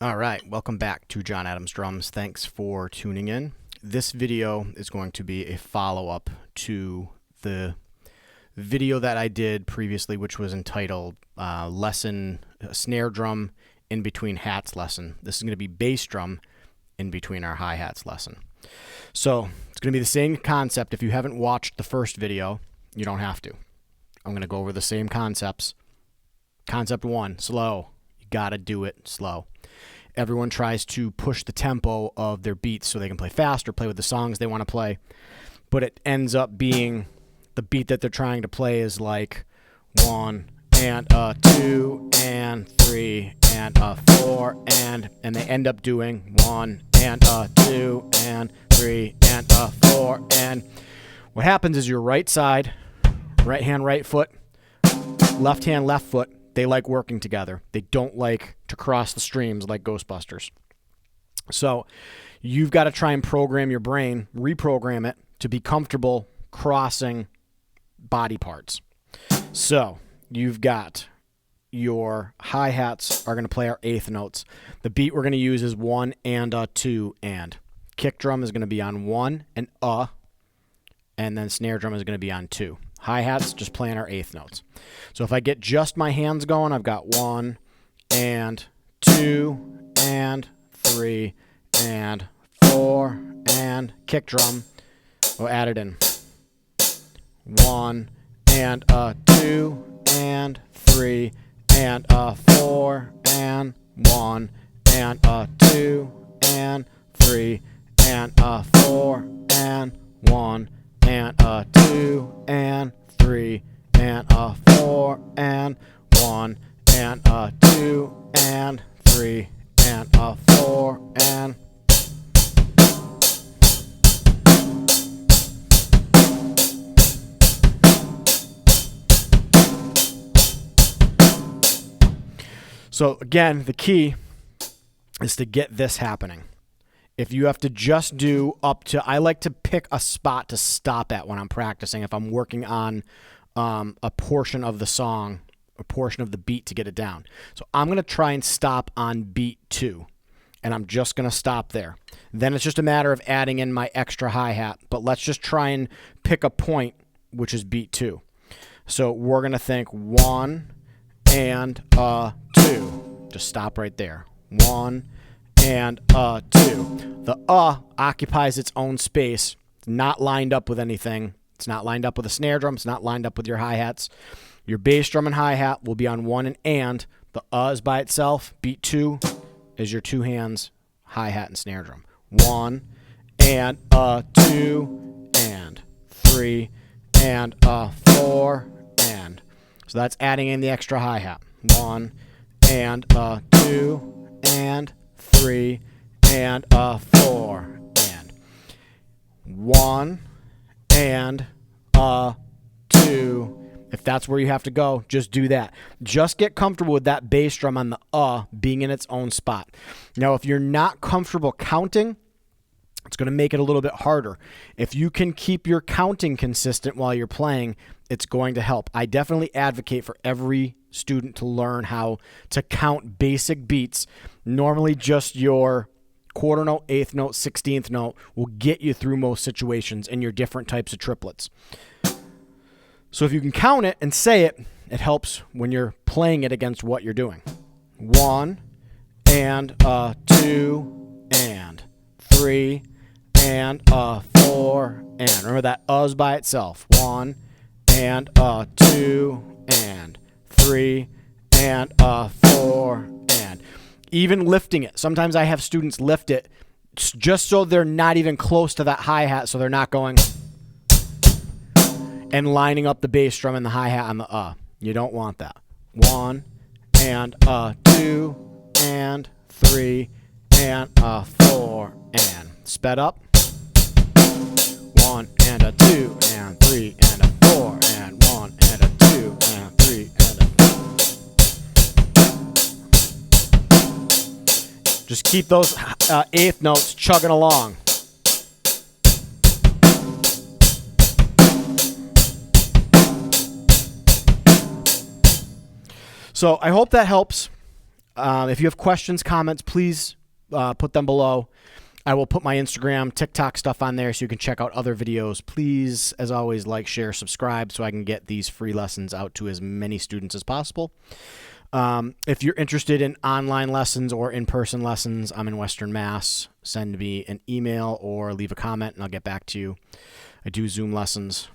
All right, welcome back to John Adams Drums. Thanks for tuning in. This video is going to be a follow-up to the video that I did previously, which was entitled Lesson Snare Drum in Between Hats Lesson. This is going to be bass drum in between our hi-hats lesson. So it's going to be the same concept. If you haven't watched the first video, you don't have to. I'm going to go over the same concepts. Concept one, slow. You got to do it slow. Everyone tries to push the tempo of their beats so they can play faster, play with the songs they want to play. But it ends up being the beat that they're trying to play is like 1 and a 2 and 3 and a 4 and they end up doing 1 and a 2 and 3 and a 4 and what happens is your right side, right hand, right foot, left hand, left foot, they like working together. They don't like to cross the streams like Ghostbusters. So you've got to try and program your brain, reprogram it to be comfortable crossing body parts. So you've got your hi-hats are going to play our eighth notes. The beat we're going to use is 1 and a 2 and. Kick drum is going to be on 1 and then snare drum is going to be on 2. Hi-hats just playing our eighth notes. So if I get just my hands going, I've got 1 and 2 and 3 and 4 and kick drum. We'll add it in. 1 and a 2 and 3 and a 4 and 1 and a 2 and 3 and a 4 and 1 and a 2 and 3 and a 4 and 1 and a 2 and 3 and a 4 and so again, the key is to get this happening. If you have to just do up to, I like to pick a spot to stop at when I'm practicing. If I'm working on a portion of the song, a portion of the beat to get it down. So I'm going to try and stop on beat 2, and I'm just going to stop there. Then it's just a matter of adding in my extra hi-hat, but let's just try and pick a point, which is beat 2. So we're going to think 1 and a 2. Just stop right there. 1 and a 2. The occupies its own space. It's not lined up with anything. It's not lined up with a snare drum. It's not lined up with your hi-hats. Your bass drum and hi-hat will be on 1 and. The is by itself. Beat 2 is your 2 hands, hi-hat and snare drum. 1 and a 2 and 3 and a 4 and. So that's adding in the extra hi-hat. 1 and a 2 and 3 and a 4 and 1 and a 2. If that's where you have to go, just do that. Just get comfortable with that bass drum on the being in its own spot. Now, if you're not comfortable counting, it's going to make it a little bit harder. If you can keep your counting consistent while you're playing, it's going to help. I definitely advocate for every student to learn how to count basic beats. Normally just your quarter note, eighth note, 16th note will get you through most situations in your different types of triplets. So if you can count it and say it, it helps when you're playing it against what you're doing. 1 and a 2 and 3 and a 4 and. Remember that is by itself. 1 and a 2 and 3 and a 4 and. Even lifting it. Sometimes I have students lift it just so they're not even close to that hi-hat, so they're not going and lining up the bass drum and the hi-hat on the You don't want that. 1 and a 2 and 3 and a 4 and. Sped up. 1 and a 2 and 3 and a 4 and 1 and a 2 and 3 and a. Just keep those eighth notes chugging along. So I hope that helps. If you have questions, comments, please put them below. I will put my Instagram, TikTok stuff on there so you can check out other videos. Please, as always, like, share, subscribe so I can get these free lessons out to as many students as possible. If you're interested in online lessons or in-person lessons, I'm in Western Mass. Send me an email or leave a comment and I'll get back to you. I do Zoom lessons.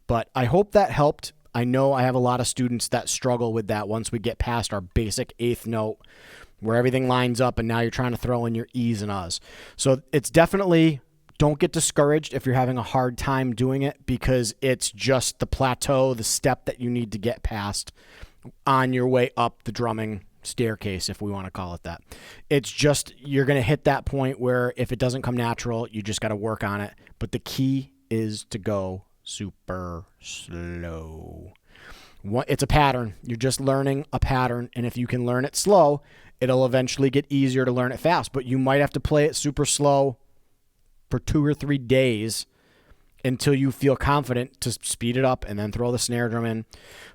But I hope that helped. I know I have a lot of students that struggle with that once we get past our basic eighth note where everything lines up and now you're trying to throw in your E's and U's. So it's definitely, don't get discouraged if you're having a hard time doing it because it's just the plateau, the step that you need to get past on your way up the drumming staircase, if we want to call it that. It's just, you're going to hit that point where if it doesn't come natural, you just got to work on it. But the key is to go super slow. It's a pattern. You're just learning a pattern. And if you can learn it slow, it'll eventually get easier to learn it fast. But you might have to play it super slow for 2 or 3 days until you feel confident to speed it up and then throw the snare drum in.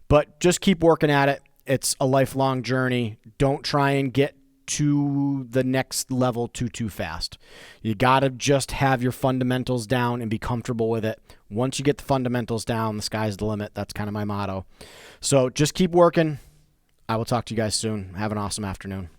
But just keep working at it. It's a lifelong journey. Don't try and get to the next level too fast. You got to just have your fundamentals down and be comfortable with it. Once you get the fundamentals down, the sky's the limit. That's kind of my motto. So just keep working. I will talk to you guys soon. Have an awesome afternoon.